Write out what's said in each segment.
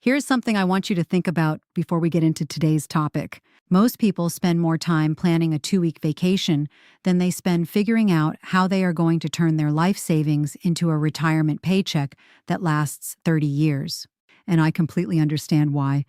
Here's something I want you to think about before we get into today's topic. Most people spend more time planning a 2-week vacation than they spend figuring out how they are going to turn their life savings into a retirement paycheck that lasts 30 years. And I completely understand why.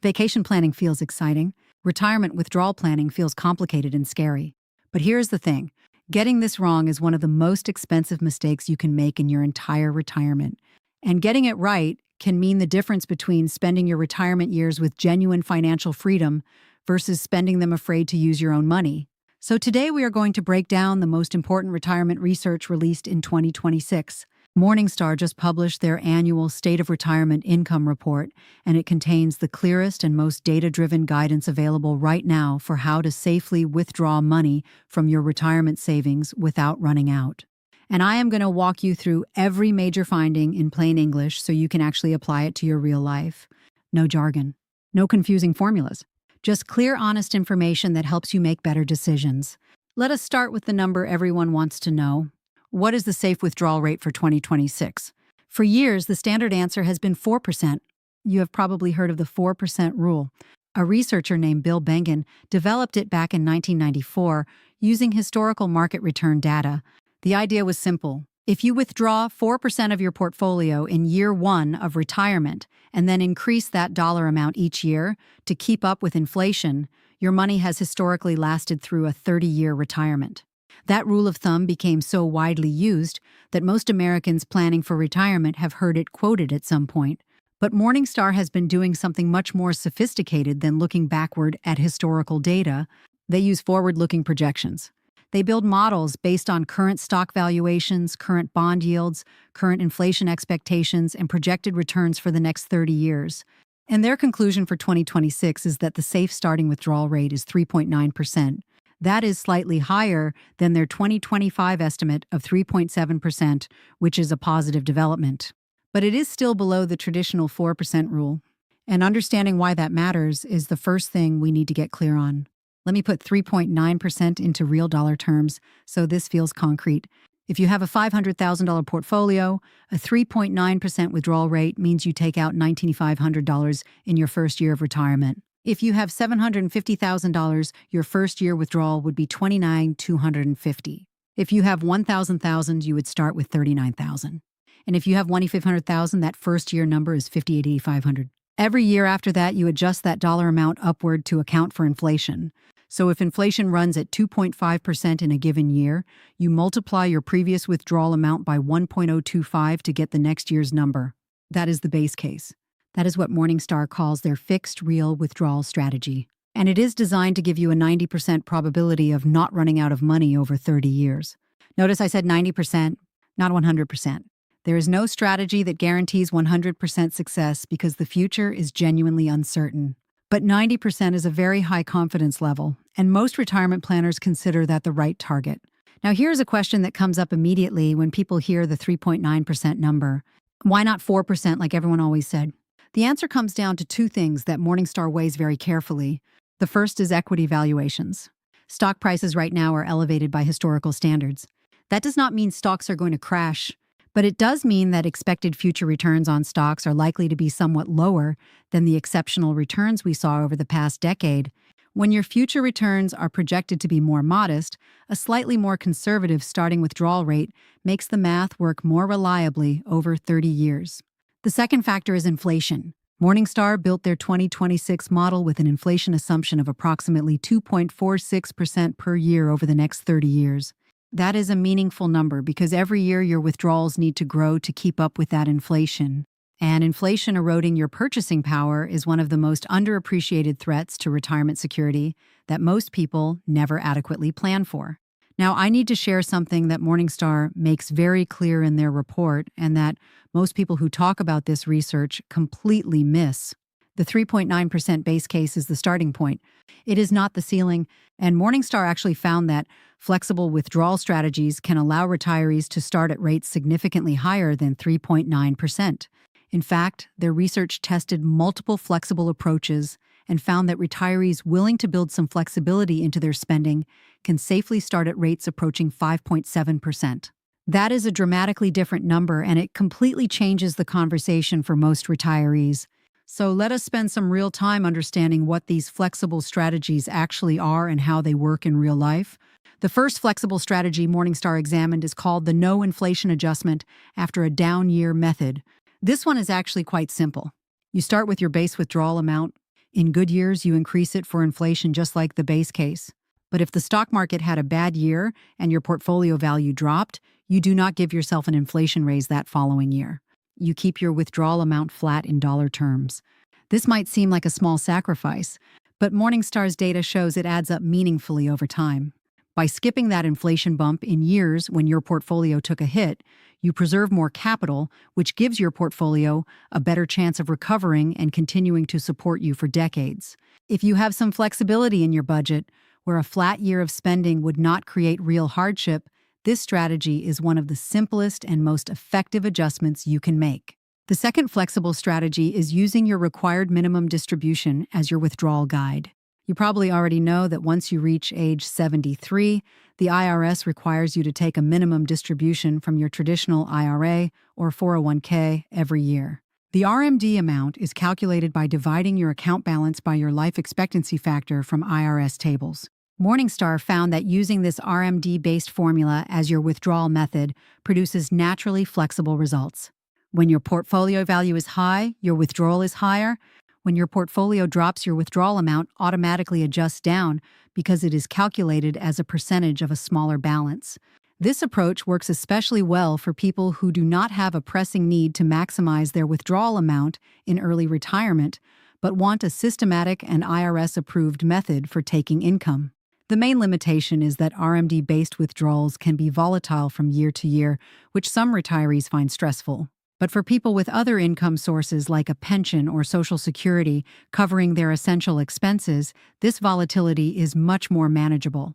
Vacation planning feels exciting. Retirement withdrawal planning feels complicated and scary. But here's the thing. Getting this wrong is one of the most expensive mistakes you can make in your entire retirement. And getting it right can mean the difference between spending your retirement years with genuine financial freedom versus spending them afraid to use your own money. So today we are going to break down the most important retirement research released in 2026. Morningstar just published their annual State of Retirement Income Report, and it contains the clearest and most data-driven guidance available right now for how to safely withdraw money from your retirement savings without running out. And I am going to walk you through every major finding in plain English so you can actually apply it to your real life. No jargon, no confusing formulas, just clear, honest information that helps you make better decisions. Let us start with the number everyone wants to know. What is the safe withdrawal rate for 2026? For years, the standard answer has been 4%. You have probably heard of the 4% rule. A researcher named Bill Bengen developed it back in 1994 using historical market return data. The idea was simple. If you withdraw 4% of your portfolio in year 1 of retirement and then increase that dollar amount each year to keep up with inflation, your money has historically lasted through a 30-year retirement. That rule of thumb became so widely used that most Americans planning for retirement have heard it quoted at some point. But Morningstar has been doing something much more sophisticated than looking backward at historical data. They use forward-looking projections. They build models based on current stock valuations, current bond yields, current inflation expectations, and projected returns for the next 30 years. And their conclusion for 2026 is that the safe starting withdrawal rate is 3.9%. That is slightly higher than their 2025 estimate of 3.7%, which is a positive development. But it is still below the traditional 4% rule. And understanding why that matters is the first thing we need to get clear on. Let me put 3.9% into real dollar terms so this feels concrete. If you have a $500,000 portfolio, a 3.9% withdrawal rate means you take out $9,500 in your first year of retirement. If you have $750,000, your first year withdrawal would be $29,250. If you have $1,000, you would start with $39,000. And if you have $2,500,000, that first year number is $58,500. Every year after that, you adjust that dollar amount upward to account for inflation. So if inflation runs at 2.5% in a given year, you multiply your previous withdrawal amount by 1.025 to get the next year's number. That is the base case. That is what Morningstar calls their fixed real withdrawal strategy. And it is designed to give you a 90% probability of not running out of money over 30 years. Notice I said 90%, not 100%. There is no strategy that guarantees 100% success because the future is genuinely uncertain. But 90% is a very high confidence level, and most retirement planners consider that the right target. Now here's a question that comes up immediately when people hear the 3.9% number. Why not 4% like everyone always said? The answer comes down to two things that Morningstar weighs very carefully. The first is equity valuations. Stock prices right now are elevated by historical standards. That does not mean stocks are going to crash, but it does mean that expected future returns on stocks are likely to be somewhat lower than the exceptional returns we saw over the past decade. When your future returns are projected to be more modest, a slightly more conservative starting withdrawal rate makes the math work more reliably over 30 years. The second factor is inflation. Morningstar built their 2026 model with an inflation assumption of approximately 2.46% per year over the next 30 years. That is a meaningful number because every year your withdrawals need to grow to keep up with that inflation. And inflation eroding your purchasing power is one of the most underappreciated threats to retirement security that most people never adequately plan for. Now, I need to share something that Morningstar makes very clear in their report and that most people who talk about this research completely miss. The 3.9% base case is the starting point. It is not the ceiling, and Morningstar actually found that flexible withdrawal strategies can allow retirees to start at rates significantly higher than 3.9%. In fact, their research tested multiple flexible approaches and found that retirees willing to build some flexibility into their spending can safely start at rates approaching 5.7%. That is a dramatically different number, and it completely changes the conversation for most retirees. So let us spend some real time understanding what these flexible strategies actually are and how they work in real life. The first flexible strategy Morningstar examined is called the no inflation adjustment after a down year method. This one is actually quite simple. You start with your base withdrawal amount. In good years, you increase it for inflation just like the base case. But if the stock market had a bad year and your portfolio value dropped, you do not give yourself an inflation raise that following year. You keep your withdrawal amount flat in dollar terms. This might seem like a small sacrifice, but Morningstar's data shows it adds up meaningfully over time. By skipping that inflation bump in years when your portfolio took a hit, you preserve more capital, which gives your portfolio a better chance of recovering and continuing to support you for decades. If you have some flexibility in your budget, where a flat year of spending would not create real hardship, this strategy is one of the simplest and most effective adjustments you can make. The second flexible strategy is using your required minimum distribution as your withdrawal guide. You probably already know that once you reach age 73, the IRS requires you to take a minimum distribution from your traditional IRA or 401k every year. The RMD amount is calculated by dividing your account balance by your life expectancy factor from IRS tables. Morningstar found that using this RMD-based formula as your withdrawal method produces naturally flexible results. When your portfolio value is high, your withdrawal is higher. When your portfolio drops, your withdrawal amount automatically adjusts down because it is calculated as a percentage of a smaller balance. This approach works especially well for people who do not have a pressing need to maximize their withdrawal amount in early retirement, but want a systematic and IRS-approved method for taking income. The main limitation is that RMD-based withdrawals can be volatile from year to year, which some retirees find stressful. But for people with other income sources like a pension or Social Security covering their essential expenses, this volatility is much more manageable.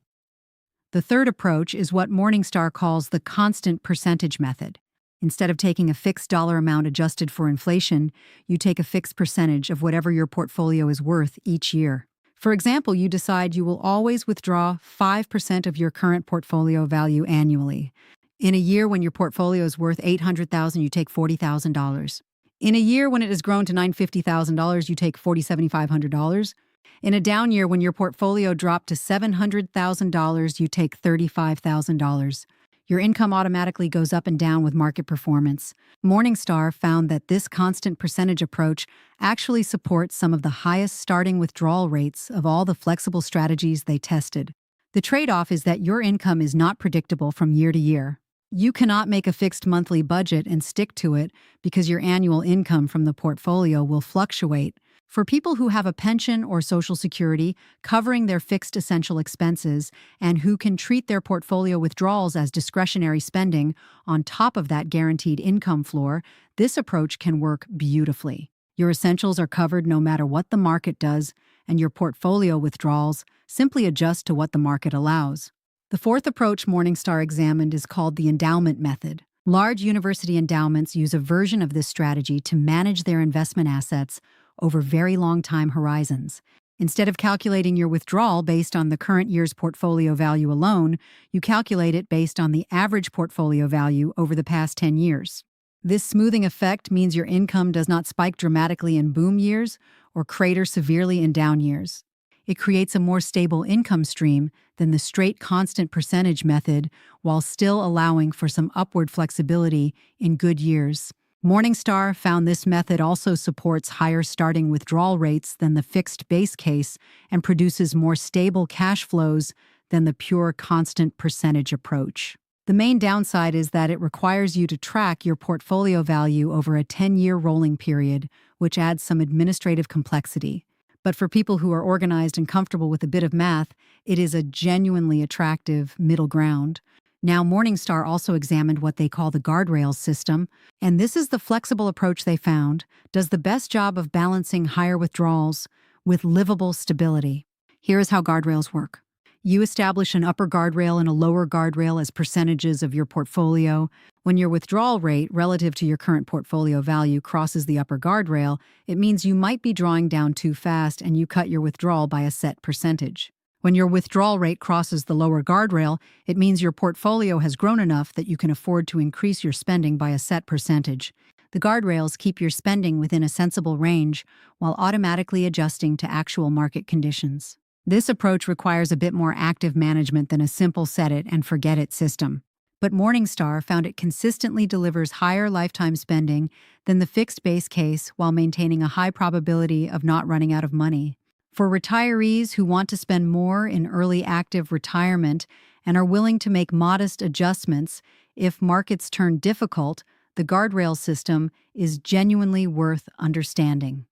The third approach is what Morningstar calls the constant percentage method. Instead of taking a fixed dollar amount adjusted for inflation, you take a fixed percentage of whatever your portfolio is worth each year. For example, you decide you will always withdraw 5% of your current portfolio value annually. In a year when your portfolio is worth $800,000, you take $40,000. In a year when it has grown to $950,000, you take $7,500. In a down year when your portfolio dropped to $700,000, you take $35,000. Your income automatically goes up and down with market performance. Morningstar found that this constant percentage approach actually supports some of the highest starting withdrawal rates of all the flexible strategies they tested. The trade-off is that your income is not predictable from year to year. You cannot make a fixed monthly budget and stick to it because your annual income from the portfolio will fluctuate. For people who have a pension or Social Security covering their fixed essential expenses and who can treat their portfolio withdrawals as discretionary spending on top of that guaranteed income floor, this approach can work beautifully. Your essentials are covered no matter what the market does, and your portfolio withdrawals simply adjust to what the market allows. The fourth approach Morningstar examined is called the endowment method. Large university endowments use a version of this strategy to manage their investment assets over very long time horizons. Instead of calculating your withdrawal based on the current year's portfolio value alone, you calculate it based on the average portfolio value over the past 10 years. This smoothing effect means your income does not spike dramatically in boom years or crater severely in down years. It creates a more stable income stream than the straight constant percentage method while still allowing for some upward flexibility in good years. Morningstar found this method also supports higher starting withdrawal rates than the fixed base case and produces more stable cash flows than the pure constant percentage approach. The main downside is that it requires you to track your portfolio value over a 10-year rolling period, which adds some administrative complexity. But for people who are organized and comfortable with a bit of math, it is a genuinely attractive middle ground. Now, Morningstar also examined what they call the guardrails system, and this is the flexible approach they found does the best job of balancing higher withdrawals with livable stability. Here is how guardrails work. You establish an upper guardrail and a lower guardrail as percentages of your portfolio. When your withdrawal rate relative to your current portfolio value crosses the upper guardrail, it means you might be drawing down too fast and you cut your withdrawal by a set percentage. When your withdrawal rate crosses the lower guardrail, it means your portfolio has grown enough that you can afford to increase your spending by a set percentage. The guardrails keep your spending within a sensible range while automatically adjusting to actual market conditions. This approach requires a bit more active management than a simple set it and forget it system. But Morningstar found it consistently delivers higher lifetime spending than the fixed base case while maintaining a high probability of not running out of money. For retirees who want to spend more in early active retirement and are willing to make modest adjustments if markets turn difficult, the guardrail system is genuinely worth understanding.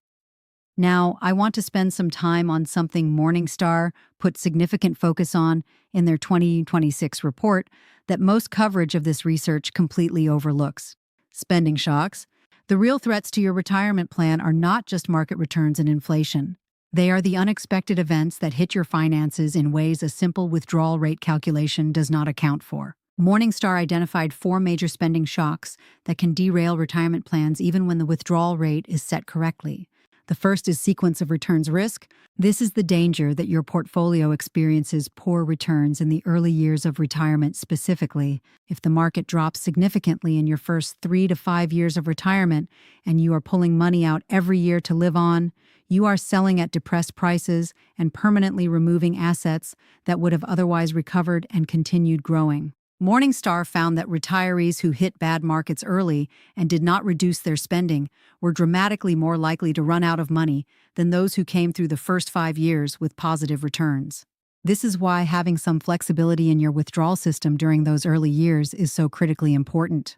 Now, I want to spend some time on something Morningstar put significant focus on in their 2026 report that most coverage of this research completely overlooks: spending shocks. The real threats to your retirement plan are not just market returns and inflation. They are the unexpected events that hit your finances in ways a simple withdrawal rate calculation does not account for. Morningstar identified 4 major spending shocks that can derail retirement plans even when the withdrawal rate is set correctly. The first is sequence of returns risk. This is the danger that your portfolio experiences poor returns in the early years of retirement specifically. If the market drops significantly in your first 3 to 5 years of retirement and you are pulling money out every year to live on, you are selling at depressed prices and permanently removing assets that would have otherwise recovered and continued growing. Morningstar found that retirees who hit bad markets early and did not reduce their spending were dramatically more likely to run out of money than those who came through the first 5 years with positive returns. This is why having some flexibility in your withdrawal system during those early years is so critically important.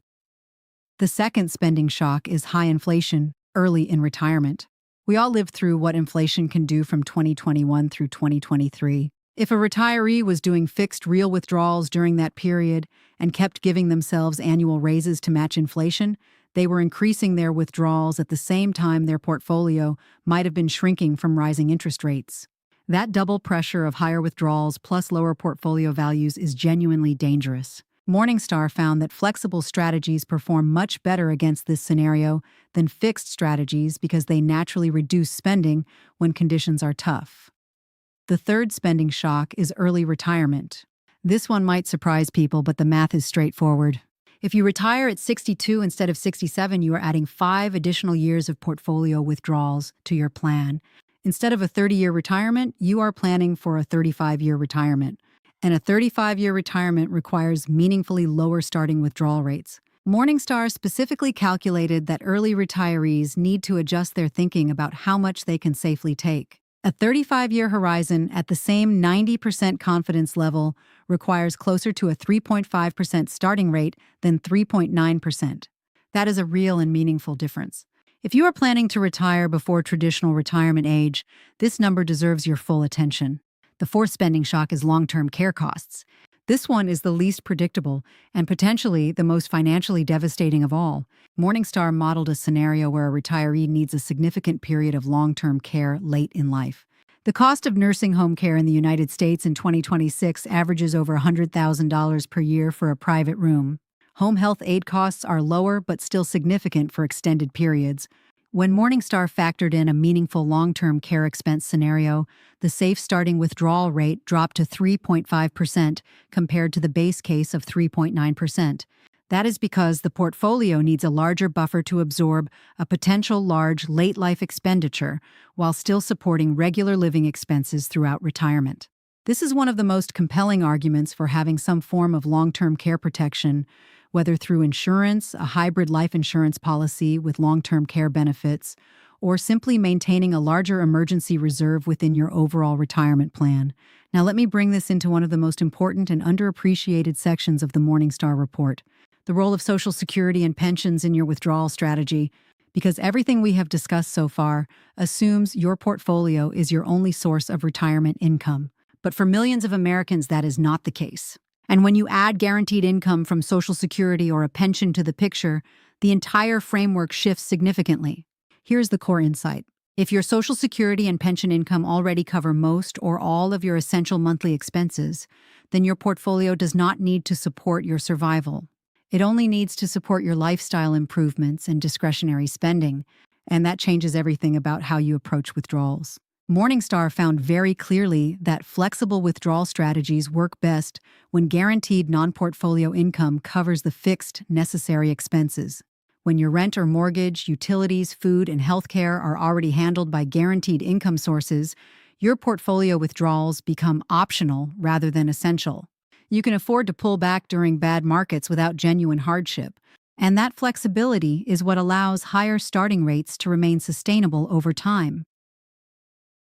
The second spending shock is high inflation early in retirement. We all lived through what inflation can do from 2021 through 2023. If a retiree was doing fixed real withdrawals during that period and kept giving themselves annual raises to match inflation, they were increasing their withdrawals at the same time their portfolio might have been shrinking from rising interest rates. That double pressure of higher withdrawals plus lower portfolio values is genuinely dangerous. Morningstar found that flexible strategies perform much better against this scenario than fixed strategies because they naturally reduce spending when conditions are tough. The third spending shock is early retirement. This one might surprise people, but the math is straightforward. If you retire at 62 instead of 67, you are adding 5 additional years of portfolio withdrawals to your plan. Instead of a 30-year retirement, you are planning for a 35-year retirement. And a 35-year retirement requires meaningfully lower starting withdrawal rates. Morningstar specifically calculated that early retirees need to adjust their thinking about how much they can safely take. A 35-year horizon at the same 90% confidence level requires closer to a 3.5% starting rate than 3.9%. That is a real and meaningful difference. If you are planning to retire before traditional retirement age, this number deserves your full attention. The fourth spending shock is long-term care costs. This one is the least predictable and potentially the most financially devastating of all. Morningstar modeled a scenario where a retiree needs a significant period of long-term care late in life. The cost of nursing home care in the United States in 2026 averages over $100,000 per year for a private room. Home health aid costs are lower but still significant for extended periods. When Morningstar factored in a meaningful long-term care expense scenario, the safe starting withdrawal rate dropped to 3.5% compared to the base case of 3.9%. That is because the portfolio needs a larger buffer to absorb a potential large late-life expenditure while still supporting regular living expenses throughout retirement. This is one of the most compelling arguments for having some form of long-term care protection, whether through insurance, a hybrid life insurance policy with long-term care benefits, or simply maintaining a larger emergency reserve within your overall retirement plan. Now let me bring this into one of the most important and underappreciated sections of the Morningstar report: the role of Social Security and pensions in your withdrawal strategy, because everything we have discussed so far assumes your portfolio is your only source of retirement income. But for millions of Americans, that is not the case. And when you add guaranteed income from Social Security or a pension to the picture, the entire framework shifts significantly. Here's the core insight. If your Social Security and pension income already cover most or all of your essential monthly expenses, then your portfolio does not need to support your survival. It only needs to support your lifestyle improvements and discretionary spending, and that changes everything about how you approach withdrawals. Morningstar found very clearly that flexible withdrawal strategies work best when guaranteed non-portfolio income covers the fixed, necessary expenses. When your rent or mortgage, utilities, food, and healthcare are already handled by guaranteed income sources, your portfolio withdrawals become optional rather than essential. You can afford to pull back during bad markets without genuine hardship. And that flexibility is what allows higher starting rates to remain sustainable over time.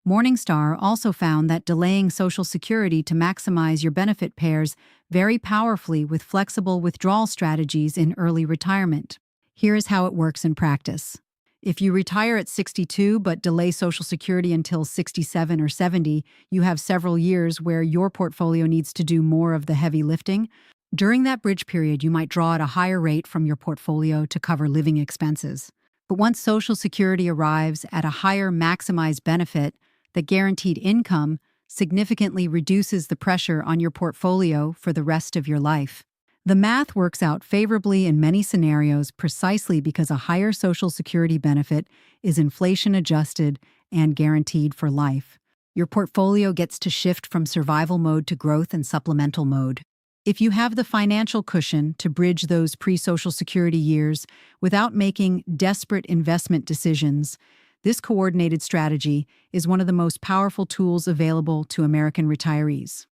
Morningstar also found that delaying Social Security to maximize your benefit pairs very powerfully with flexible withdrawal strategies in early retirement. Here is how it works in practice. If you retire at 62 but delay Social Security until 67 or 70, you have several years where your portfolio needs to do more of the heavy lifting. During that bridge period, you might draw at a higher rate from your portfolio to cover living expenses. But once Social Security arrives at a higher maximized benefit, the guaranteed income significantly reduces the pressure on your portfolio for the rest of your life. The math works out favorably in many scenarios precisely because a higher Social Security benefit is inflation-adjusted and guaranteed for life. Your portfolio gets to shift from survival mode to growth and supplemental mode. If you have the financial cushion to bridge those pre-Social Security years without making desperate investment decisions, this coordinated strategy is one of the most powerful tools available to American retirees.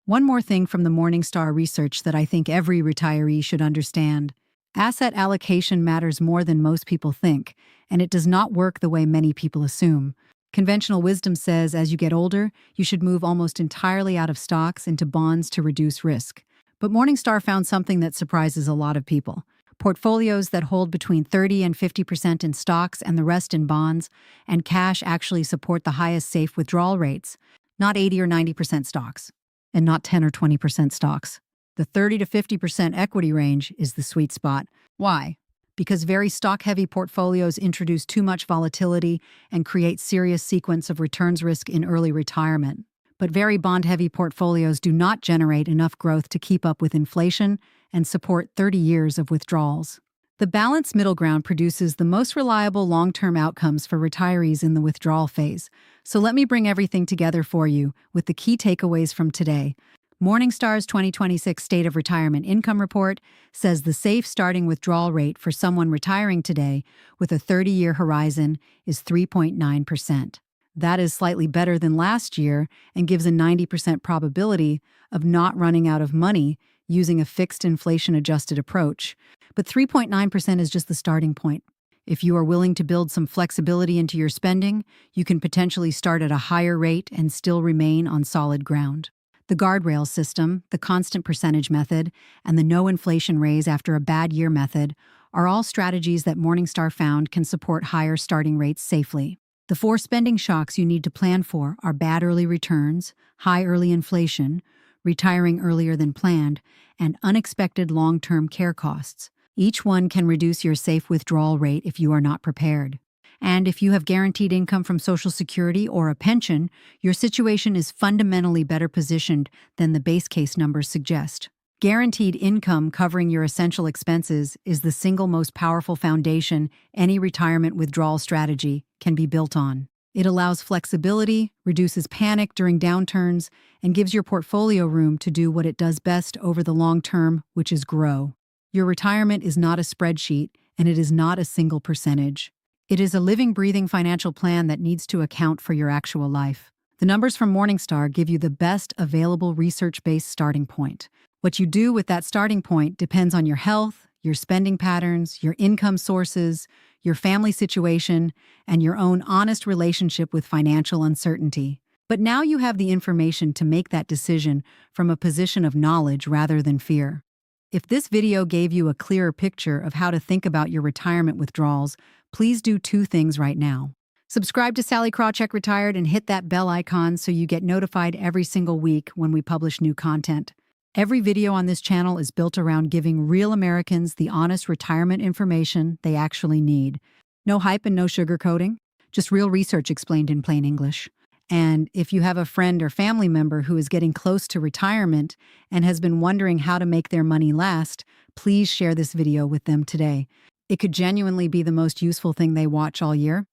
One more thing from the Morningstar research that I think every retiree should understand. Asset allocation matters more than most people think, and it does not work the way many people assume. Conventional wisdom says as you get older, you should move almost entirely out of stocks into bonds to reduce risk. But Morningstar found something that surprises a lot of people. Portfolios that hold between 30 and 50% in stocks and the rest in bonds and cash actually support the highest safe withdrawal rates, not 80 or 90% stocks, and not 10 or 20% stocks. The 30 to 50% equity range is the sweet spot. Why? Because very stock-heavy portfolios introduce too much volatility and create serious sequence of returns risk in early retirement. But very bond-heavy portfolios do not generate enough growth to keep up with inflation and support 30 years of withdrawals. The balanced middle ground produces the most reliable long-term outcomes for retirees in the withdrawal phase. So let me bring everything together for you with the key takeaways from today. Morningstar's 2026 State of Retirement Income Report says the safe starting withdrawal rate for someone retiring today with a 30-year horizon is 3.9%. That is slightly better than last year and gives a 90% probability of not running out of money using a fixed inflation-adjusted approach. But 3.9% is just the starting point. If you are willing to build some flexibility into your spending, you can potentially start at a higher rate and still remain on solid ground. The guardrail system, the constant percentage method, and the no inflation raise after a bad year method are all strategies that Morningstar found can support higher starting rates safely. The 4 spending shocks you need to plan for are bad early returns, high early inflation, retiring earlier than planned, and unexpected long-term care costs. Each one can reduce your safe withdrawal rate if you are not prepared. And if you have guaranteed income from Social Security or a pension, your situation is fundamentally better positioned than the base case numbers suggest. Guaranteed income covering your essential expenses is the single most powerful foundation any retirement withdrawal strategy can be built on. It allows flexibility, reduces panic during downturns, and gives your portfolio room to do what it does best over the long term, which is grow. Your retirement is not a spreadsheet, and it is not a single percentage. It is a living, breathing financial plan that needs to account for your actual life. The numbers from Morningstar give you the best available research-based starting point. What you do with that starting point depends on your health, your spending patterns, your income sources, your family situation, and your own honest relationship with financial uncertainty. But now you have the information to make that decision from a position of knowledge rather than fear. If this video gave you a clearer picture of how to think about your retirement withdrawals, please do 2 things right now. Subscribe to Sally Krawcheck Retired and hit that bell icon so you get notified every single week when we publish new content. Every video on this channel is built around giving real Americans the honest retirement information they actually need. No hype and no sugarcoating, just real research explained in plain English. And if you have a friend or family member who is getting close to retirement and has been wondering how to make their money last, please share this video with them today. It could genuinely be the most useful thing they watch all year.